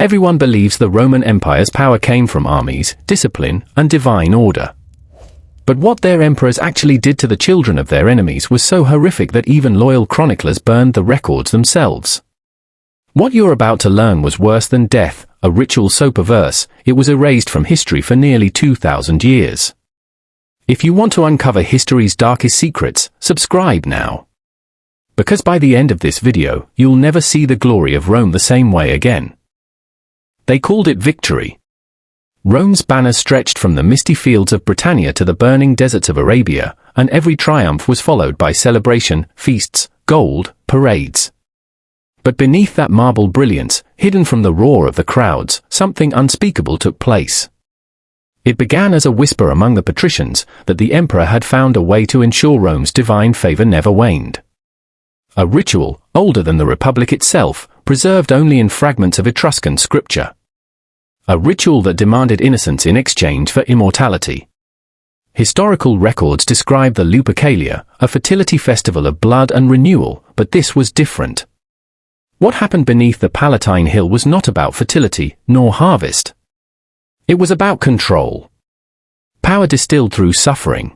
Everyone believes the Roman Empire's power came from armies, discipline, and divine order. But what their emperors actually did to the children of their enemies was so horrific that even loyal chroniclers burned the records themselves. What you're about to learn was worse than death, a ritual so perverse, it was erased from history for nearly 2,000 years. If you want to uncover history's darkest secrets, subscribe now. Because by the end of this video, you'll never see the glory of Rome the same way again. They called it victory. Rome's banners stretched from the misty fields of Britannia to the burning deserts of Arabia, and every triumph was followed by celebration, feasts, gold, parades. But beneath that marble brilliance, hidden from the roar of the crowds, something unspeakable took place. It began as a whisper among the patricians that the emperor had found a way to ensure Rome's divine favor never waned. A ritual, older than the Republic itself, preserved only in fragments of Etruscan scripture. A ritual that demanded innocence in exchange for immortality. Historical records describe the Lupercalia, a fertility festival of blood and renewal, but this was different. What happened beneath the Palatine Hill was not about fertility, nor harvest. It was about control. Power distilled through suffering.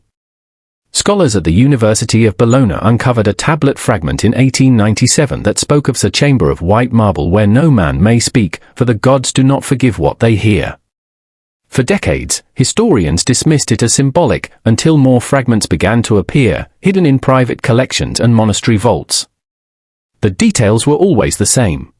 Scholars at the University of Bologna uncovered a tablet fragment in 1897 that spoke of a chamber of white marble where no man may speak, for the gods do not forgive what they hear. For decades, historians dismissed it as symbolic, until more fragments began to appear, hidden in private collections and monastery vaults. The details were always the same.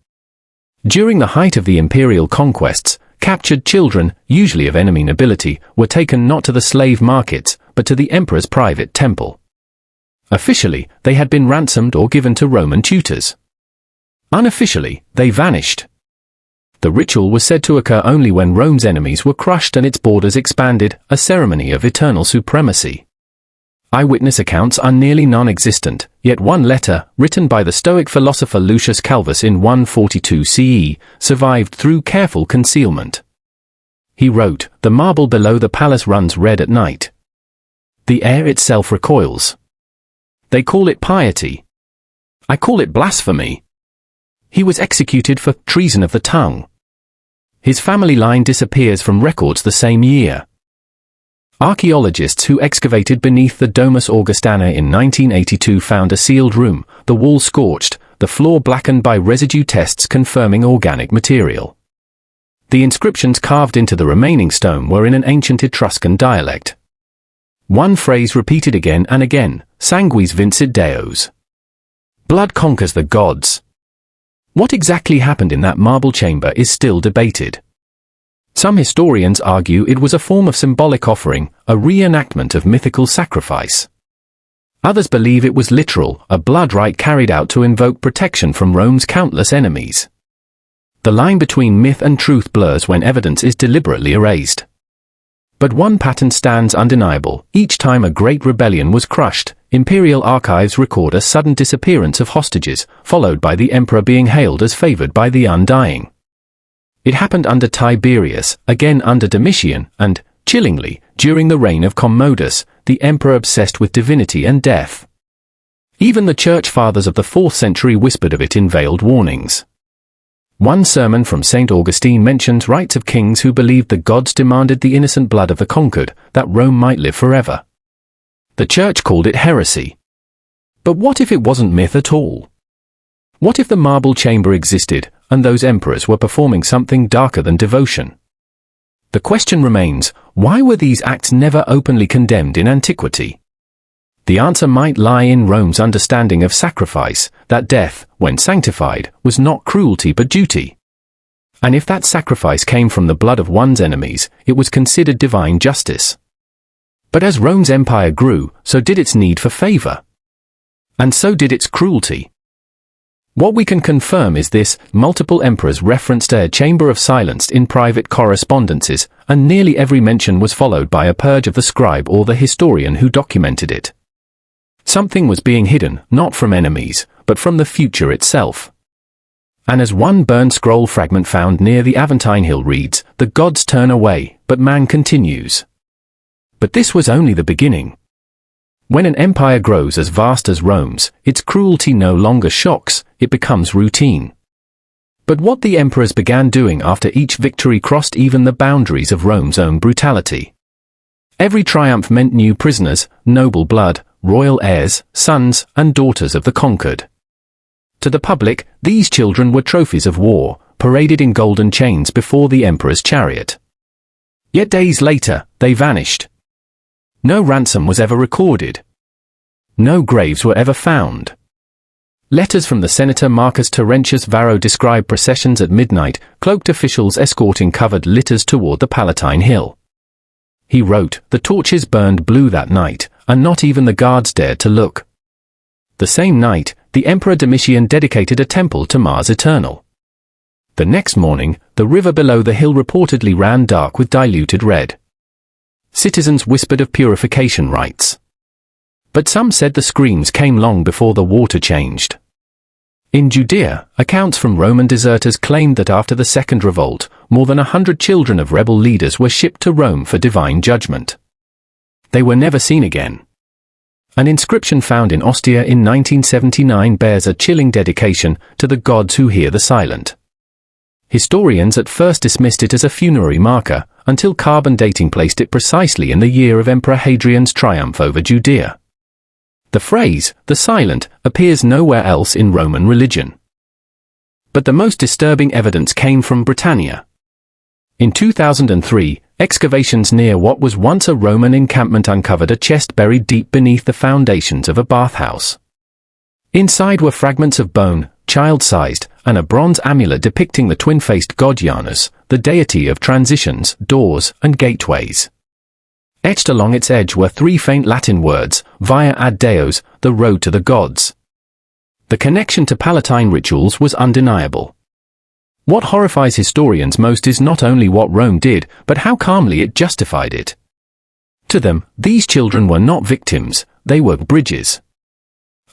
During the height of the imperial conquests, captured children, usually of enemy nobility, were taken not to the slave markets, but to the emperor's private temple. Officially, they had been ransomed or given to Roman tutors. Unofficially, they vanished. The ritual was said to occur only when Rome's enemies were crushed and its borders expanded, a ceremony of eternal supremacy. Eyewitness accounts are nearly non-existent, yet one letter, written by the Stoic philosopher Lucius Calvus in 142 CE, survived through careful concealment. He wrote, "The marble below the palace runs red at night. The air itself recoils. They call it piety. I call it blasphemy." He was executed for treason of the tongue. His family line disappears from records the same year. Archaeologists who excavated beneath the Domus Augustana in 1982 found a sealed room, the wall scorched, the floor blackened by residue tests confirming organic material. The inscriptions carved into the remaining stone were in an ancient Etruscan dialect. One phrase repeated again and again, sanguis vincit deos. Blood conquers the gods. What exactly happened in that marble chamber is still debated. Some historians argue it was a form of symbolic offering, a reenactment of mythical sacrifice. Others believe it was literal, a blood rite carried out to invoke protection from Rome's countless enemies. The line between myth and truth blurs when evidence is deliberately erased. But one pattern stands undeniable: each time a great rebellion was crushed, imperial archives record a sudden disappearance of hostages, followed by the emperor being hailed as favored by the undying. It happened under Tiberius, again under Domitian, and, chillingly, during the reign of Commodus, the emperor obsessed with divinity and death. Even the church fathers of the 4th century whispered of it in veiled warnings. One sermon from St. Augustine mentions rites of kings who believed the gods demanded the innocent blood of the conquered, that Rome might live forever. The church called it heresy. But what if it wasn't myth at all? What if the marble chamber existed, and those emperors were performing something darker than devotion? The question remains, why were these acts never openly condemned in antiquity? The answer might lie in Rome's understanding of sacrifice, that death, when sanctified, was not cruelty but duty. And if that sacrifice came from the blood of one's enemies, it was considered divine justice. But as Rome's empire grew, so did its need for favor. And so did its cruelty. What we can confirm is this: multiple emperors referenced a chamber of silence in private correspondences, and nearly every mention was followed by a purge of the scribe or the historian who documented it. Something was being hidden, not from enemies, but from the future itself. And as one burned scroll fragment found near the Aventine Hill reads, "The gods turn away, but man continues." But this was only the beginning. When an empire grows as vast as Rome's, its cruelty no longer shocks, it becomes routine. But what the emperors began doing after each victory crossed even the boundaries of Rome's own brutality. Every triumph meant new prisoners, noble blood, royal heirs, sons and daughters of the conquered. To the public, these children were trophies of war, paraded in golden chains before the emperor's chariot. Yet days later, they vanished. No ransom was ever recorded. No graves were ever found. Letters from the senator Marcus Terentius Varro describe processions at midnight, cloaked officials escorting covered litters toward the Palatine Hill. He wrote, "The torches burned blue that night, and not even the guards dared to look." The same night, the Emperor Domitian dedicated a temple to Mars Eternal. The next morning, the river below the hill reportedly ran dark with diluted red. Citizens whispered of purification rites. But some said the screams came long before the water changed. In Judea, accounts from Roman deserters claimed that after the Second Revolt, more than 100 children of rebel leaders were shipped to Rome for divine judgment. They were never seen again. An inscription found in Ostia in 1979 bears a chilling dedication to the gods who hear the silent. Historians at first dismissed it as a funerary marker, until carbon dating placed it precisely in the year of Emperor Hadrian's triumph over Judea. The phrase, "the silent," appears nowhere else in Roman religion. But the most disturbing evidence came from Britannia. In 2003, excavations near what was once a Roman encampment uncovered a chest buried deep beneath the foundations of a bathhouse. Inside were fragments of bone, child-sized, and a bronze amulet depicting the twin-faced god Janus, the deity of transitions, doors, and gateways. Etched along its edge were three faint Latin words, Via ad Deos, the road to the gods. The connection to Palatine rituals was undeniable. What horrifies historians most is not only what Rome did, but how calmly it justified it. To them, these children were not victims, they were bridges.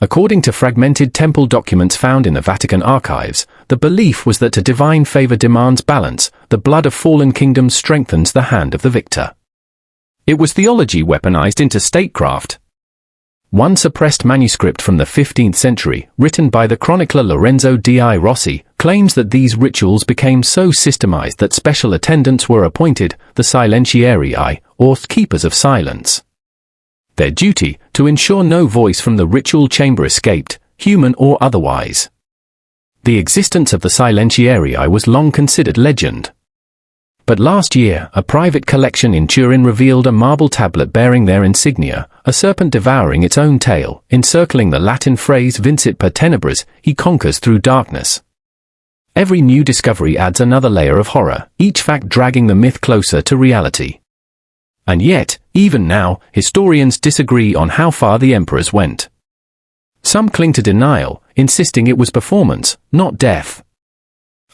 According to fragmented temple documents found in the Vatican archives, the belief was that a divine favor demands balance, the blood of fallen kingdoms strengthens the hand of the victor. It was theology weaponized into statecraft. One suppressed manuscript from the 15th century, written by the chronicler Lorenzo di Rossi, claims that these rituals became so systemized that special attendants were appointed, the silentiarii, or keepers of silence. Their duty, to ensure no voice from the ritual chamber escaped, human or otherwise. The existence of the silentiarii was long considered legend. But last year, a private collection in Turin revealed a marble tablet bearing their insignia, a serpent devouring its own tail, encircling the Latin phrase Vincit per tenebras, he conquers through darkness. Every new discovery adds another layer of horror, each fact dragging the myth closer to reality. And yet, even now, historians disagree on how far the emperors went. Some cling to denial, insisting it was performance, not death.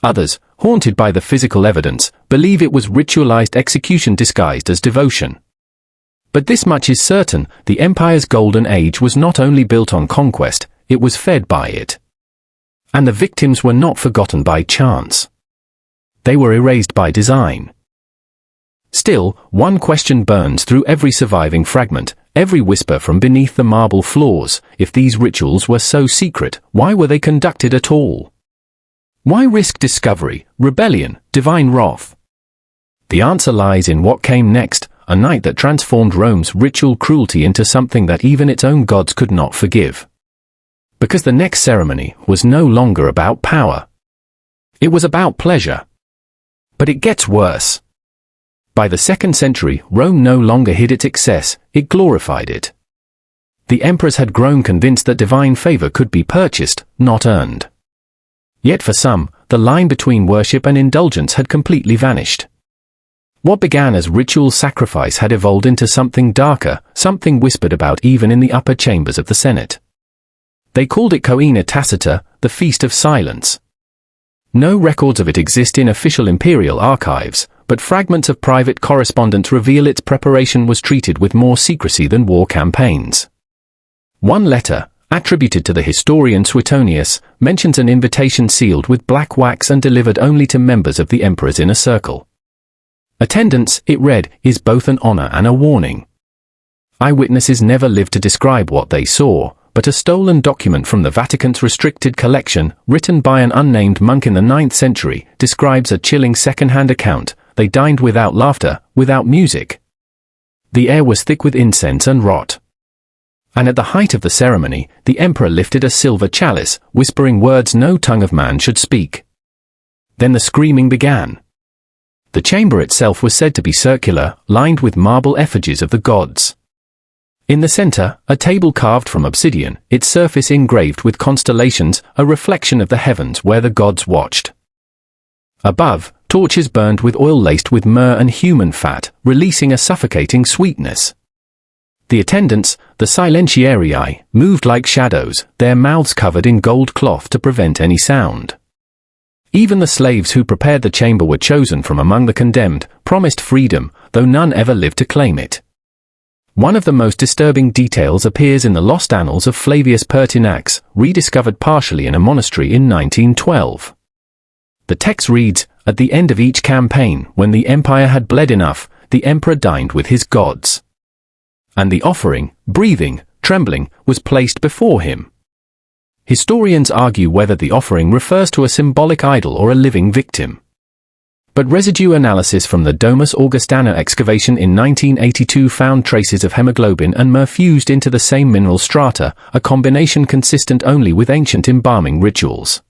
Others, haunted by the physical evidence, believe it was ritualized execution disguised as devotion. But this much is certain, the empire's golden age was not only built on conquest, it was fed by it. And the victims were not forgotten by chance. They were erased by design. Still, one question burns through every surviving fragment, every whisper from beneath the marble floors. If these rituals were so secret, why were they conducted at all? Why risk discovery, rebellion, divine wrath? The answer lies in what came next, a night that transformed Rome's ritual cruelty into something that even its own gods could not forgive. Because the next ceremony was no longer about power. It was about pleasure. But it gets worse. By the 2nd century, Rome no longer hid its excess, it glorified it. The emperors had grown convinced that divine favor could be purchased, not earned. Yet for some, the line between worship and indulgence had completely vanished. What began as ritual sacrifice had evolved into something darker, something whispered about even in the upper chambers of the Senate. They called it Coena Tacita, the Feast of Silence. No records of it exist in official imperial archives, but fragments of private correspondence reveal its preparation was treated with more secrecy than war campaigns. One letter, attributed to the historian Suetonius, mentions an invitation sealed with black wax and delivered only to members of the emperor's inner circle. Attendance, it read, is both an honor and a warning. Eyewitnesses never lived to describe what they saw, but a stolen document from the Vatican's restricted collection, written by an unnamed monk in the 9th century, describes a chilling second-hand account. They dined without laughter, without music. The air was thick with incense and rot. And at the height of the ceremony, the emperor lifted a silver chalice, whispering words no tongue of man should speak. Then the screaming began. The chamber itself was said to be circular, lined with marble effigies of the gods. In the center, a table carved from obsidian, its surface engraved with constellations, a reflection of the heavens where the gods watched. Above, torches burned with oil laced with myrrh and human fat, releasing a suffocating sweetness. The attendants, the silentiarii, moved like shadows, their mouths covered in gold cloth to prevent any sound. Even the slaves who prepared the chamber were chosen from among the condemned, promised freedom, though none ever lived to claim it. One of the most disturbing details appears in the lost annals of Flavius Pertinax, rediscovered partially in a monastery in 1912. The text reads, "At the end of each campaign, when the empire had bled enough, the emperor dined with his gods. And the offering, breathing, trembling, was placed before him." Historians argue whether the offering refers to a symbolic idol or a living victim. But residue analysis from the Domus Augustana excavation in 1982 found traces of hemoglobin and myrrh fused into the same mineral strata, a combination consistent only with ancient embalming rituals.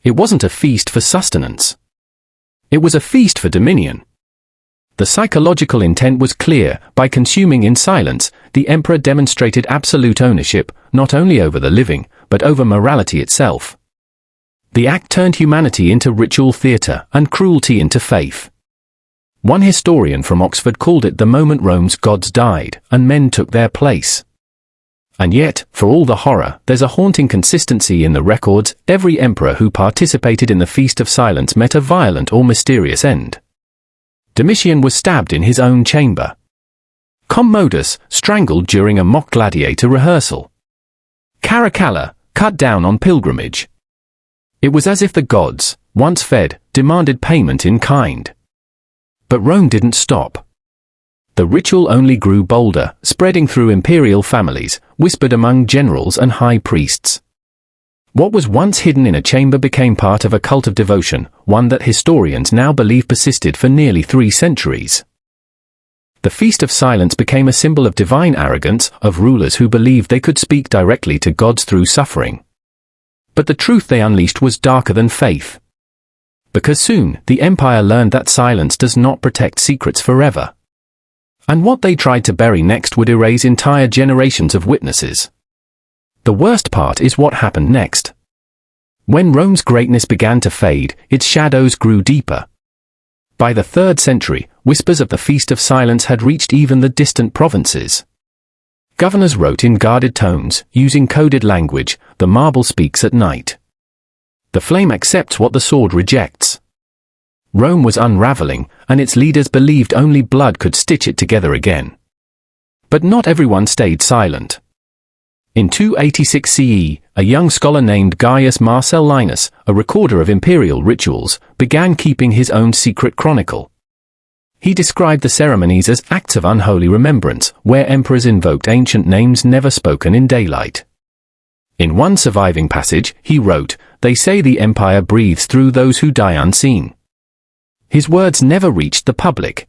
It wasn't a feast for sustenance. It was a feast for dominion. The psychological intent was clear. By consuming in silence, the emperor demonstrated absolute ownership, not only over the living, but over morality itself. The act turned humanity into ritual theatre and cruelty into faith. One historian from Oxford called it the moment Rome's gods died, and men took their place. And yet, for all the horror, there's a haunting consistency in the records. Every emperor who participated in the Feast of Silence met a violent or mysterious end. Domitian was stabbed in his own chamber. Commodus, strangled during a mock gladiator rehearsal. Caracalla, cut down on pilgrimage. It was as if the gods, once fed, demanded payment in kind. But Rome didn't stop. The ritual only grew bolder, spreading through imperial families, whispered among generals and high priests. What was once hidden in a chamber became part of a cult of devotion, one that historians now believe persisted for nearly 3 centuries. The Feast of Silence became a symbol of divine arrogance, of rulers who believed they could speak directly to gods through suffering. But the truth they unleashed was darker than faith. Because soon, the empire learned that silence does not protect secrets forever. And what they tried to bury next would erase entire generations of witnesses. The worst part is what happened next. When Rome's greatness began to fade, its shadows grew deeper. By the 3rd century, whispers of the Feast of Silence had reached even the distant provinces. Governors wrote in guarded tones, using coded language, "The marble speaks at night. The flame accepts what the sword rejects." Rome was unraveling, and its leaders believed only blood could stitch it together again. But not everyone stayed silent. In 286 CE, a young scholar named Gaius Marcellinus, a recorder of imperial rituals, began keeping his own secret chronicle. He described the ceremonies as acts of unholy remembrance, where emperors invoked ancient names never spoken in daylight. In one surviving passage, he wrote, "They say the empire breathes through those who die unseen." His words never reached the public.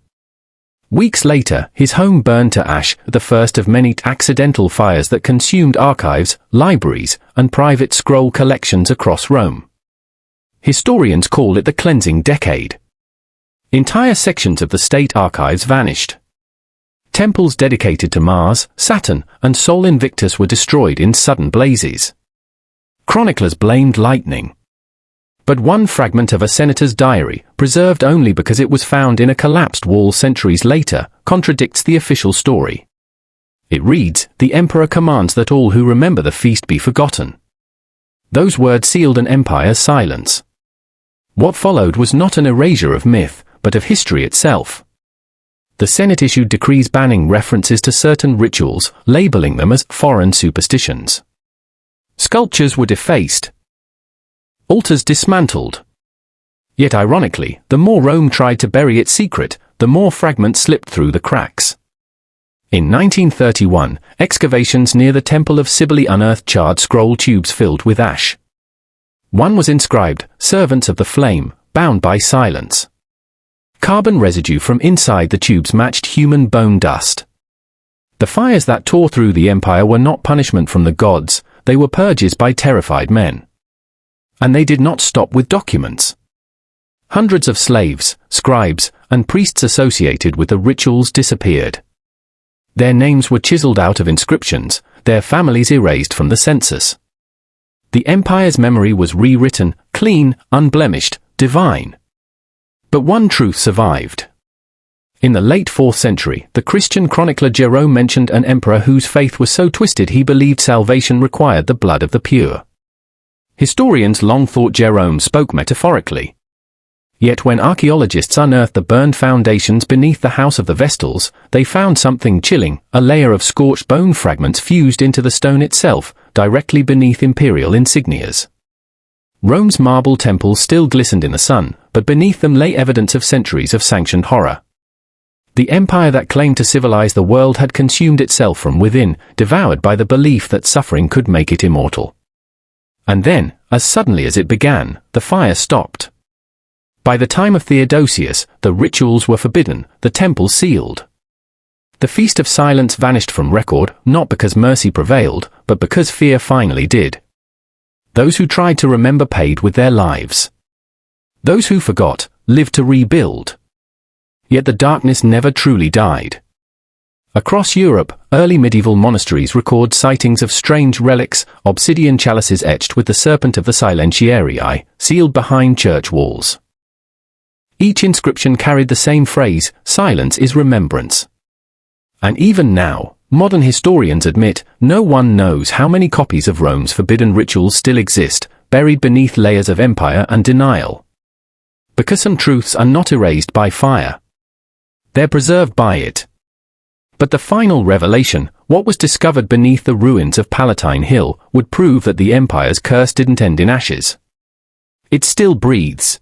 Weeks later, his home burned to ash, the first of many accidental fires that consumed archives, libraries, and private scroll collections across Rome. Historians call it the cleansing decade. Entire sections of the state archives vanished. Temples dedicated to Mars, Saturn, and Sol Invictus were destroyed in sudden blazes. Chroniclers blamed lightning. But one fragment of a senator's diary, preserved only because it was found in a collapsed wall centuries later, contradicts the official story. It reads, "The emperor commands that all who remember the feast be forgotten." Those words sealed an empire's silence. What followed was not an erasure of myth, but of history itself. The Senate issued decrees banning references to certain rituals, labeling them as foreign superstitions. Sculptures were defaced. Altars dismantled. Yet ironically, the more Rome tried to bury its secret, the more fragments slipped through the cracks. In 1931, excavations near the Temple of Cybele unearthed charred scroll tubes filled with ash. One was inscribed, "Servants of the Flame, bound by silence." Carbon residue from inside the tubes matched human bone dust. The fires that tore through the empire were not punishment from the gods, they were purges by terrified men. And they did not stop with documents. Hundreds of slaves, scribes, and priests associated with the rituals disappeared. Their names were chiseled out of inscriptions, their families erased from the census. The empire's memory was rewritten, clean, unblemished, divine. But one truth survived. In the late 4th century, the Christian chronicler Jerome mentioned an emperor whose faith was so twisted he believed salvation required the blood of the pure. Historians long thought Jerome spoke metaphorically. Yet when archaeologists unearthed the burned foundations beneath the House of the Vestals, they found something chilling, a layer of scorched bone fragments fused into the stone itself, directly beneath imperial insignias. Rome's marble temples still glistened in the sun, but beneath them lay evidence of centuries of sanctioned horror. The empire that claimed to civilize the world had consumed itself from within, devoured by the belief that suffering could make it immortal. And then, as suddenly as it began, the fire stopped. By the time of Theodosius, the rituals were forbidden, the temple sealed. The Feast of Silence vanished from record, not because mercy prevailed, but because fear finally did. Those who tried to remember paid with their lives. Those who forgot, lived to rebuild. Yet the darkness never truly died. Across Europe, early medieval monasteries record sightings of strange relics, obsidian chalices etched with the serpent of the silentiarii, sealed behind church walls. Each inscription carried the same phrase, "Silence is remembrance." And even now, modern historians admit, no one knows how many copies of Rome's forbidden rituals still exist, buried beneath layers of empire and denial. Because some truths are not erased by fire. They're preserved by it. But the final revelation, what was discovered beneath the ruins of Palatine Hill, would prove that the empire's curse didn't end in ashes. It still breathes.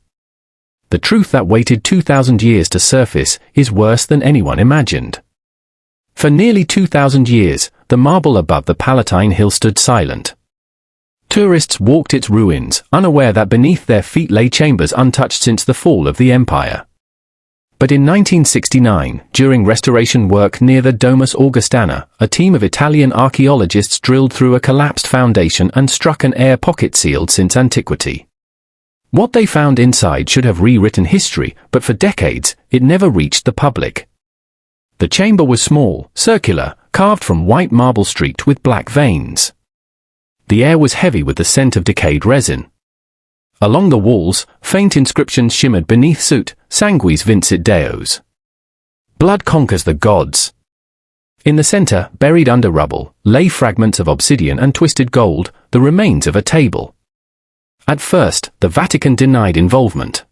The truth that waited 2,000 years to surface is worse than anyone imagined. For nearly 2,000 years, the marble above the Palatine Hill stood silent. Tourists walked its ruins, unaware that beneath their feet lay chambers untouched since the fall of the empire. But in 1969, during restoration work near the Domus Augustana, a team of Italian archaeologists drilled through a collapsed foundation and struck an air pocket sealed since antiquity. What they found inside should have rewritten history, but for decades, it never reached the public. The chamber was small, circular, carved from white marble streaked with black veins. The air was heavy with the scent of decayed resin. Along the walls, faint inscriptions shimmered beneath "Sut sanguis vincit deos." Blood conquers the gods. In the center, buried under rubble, lay fragments of obsidian and twisted gold, the remains of a table. At first, the Vatican denied involvement.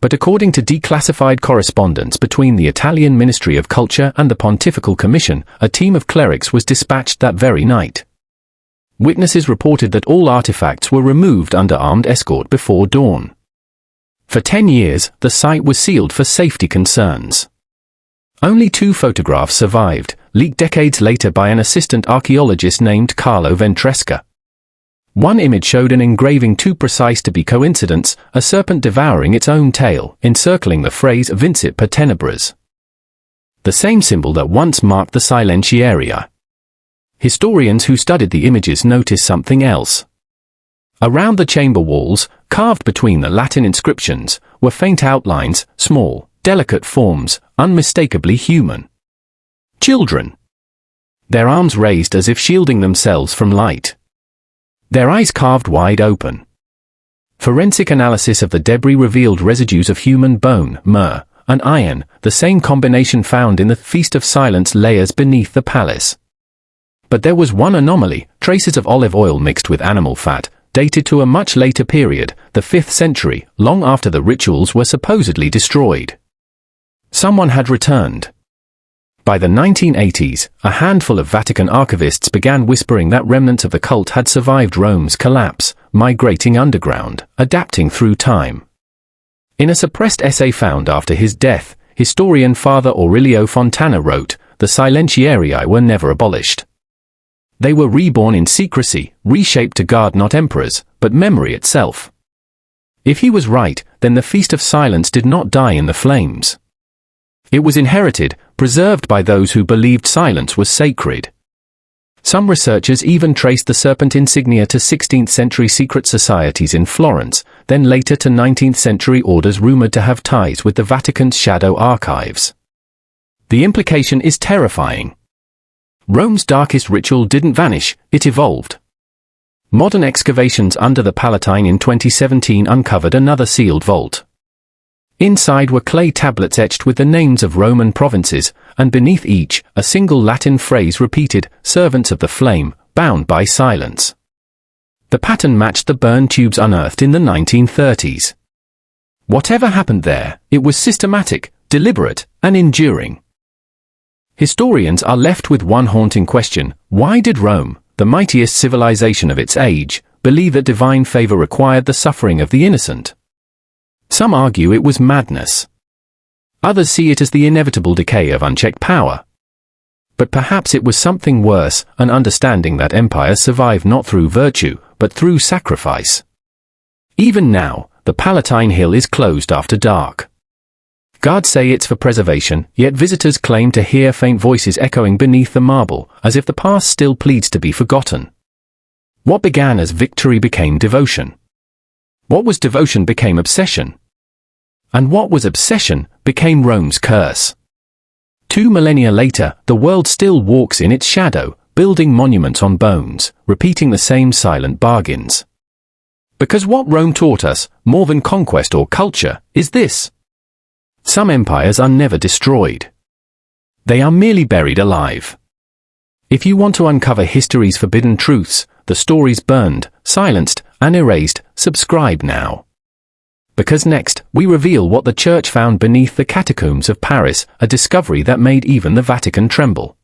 But according to declassified correspondence between the Italian Ministry of Culture and the Pontifical Commission, a team of clerics was dispatched that very night. Witnesses reported that all artifacts were removed under armed escort before dawn. For 10 years, the site was sealed for safety concerns. Only 2 photographs survived, leaked decades later by an assistant archaeologist named Carlo Ventresca. One image showed an engraving too precise to be coincidence, a serpent devouring its own tail, encircling the phrase "Vincit per tenebras." The same symbol that once marked the silentiarii. Historians who studied the images noticed something else. Around the chamber walls, carved between the Latin inscriptions, were faint outlines, small, delicate forms, unmistakably human. Children. Their arms raised as if shielding themselves from light. Their eyes carved wide open. Forensic analysis of the debris revealed residues of human bone, myrrh, and iron, the same combination found in the Feast of Silence layers beneath the palace. But there was one anomaly, traces of olive oil mixed with animal fat, dated to a much later period, the 5th century, long after the rituals were supposedly destroyed. Someone had returned. By the 1980s, a handful of Vatican archivists began whispering that remnants of the cult had survived Rome's collapse, migrating underground, adapting through time. In a suppressed essay found after his death, historian Father Aurelio Fontana wrote, the silentiarii were never abolished. They were reborn in secrecy, reshaped to guard not emperors, but memory itself. If he was right, then the Feast of Silence did not die in the flames. It was inherited, preserved by those who believed silence was sacred. Some researchers even traced the serpent insignia to 16th-century secret societies in Florence, then later to 19th-century orders rumored to have ties with the Vatican's shadow archives. The implication is terrifying. Rome's darkest ritual didn't vanish, it evolved. Modern excavations under the Palatine in 2017 uncovered another sealed vault. Inside were clay tablets etched with the names of Roman provinces, and beneath each, a single Latin phrase repeated, "Servants of the Flame, bound by silence." The pattern matched the burn tubes unearthed in the 1930s. Whatever happened there, it was systematic, deliberate, and enduring. Historians are left with one haunting question: why did Rome, the mightiest civilization of its age, believe that divine favor required the suffering of the innocent? Some argue it was madness. Others see it as the inevitable decay of unchecked power. But perhaps it was something worse, an understanding that empires survive not through virtue, but through sacrifice. Even now, the Palatine Hill is closed after dark. Guards say it's for preservation, yet visitors claim to hear faint voices echoing beneath the marble, as if the past still pleads to be forgotten. What began as victory became devotion. What was devotion became obsession. And what was obsession became Rome's curse. 2 millennia later, the world still walks in its shadow, building monuments on bones, repeating the same silent bargains. Because what Rome taught us, more than conquest or culture, is this: some empires are never destroyed. They are merely buried alive. If you want to uncover history's forbidden truths, the stories burned, silenced, and erased, subscribe now. Because next, we reveal what the Church found beneath the catacombs of Paris, a discovery that made even the Vatican tremble.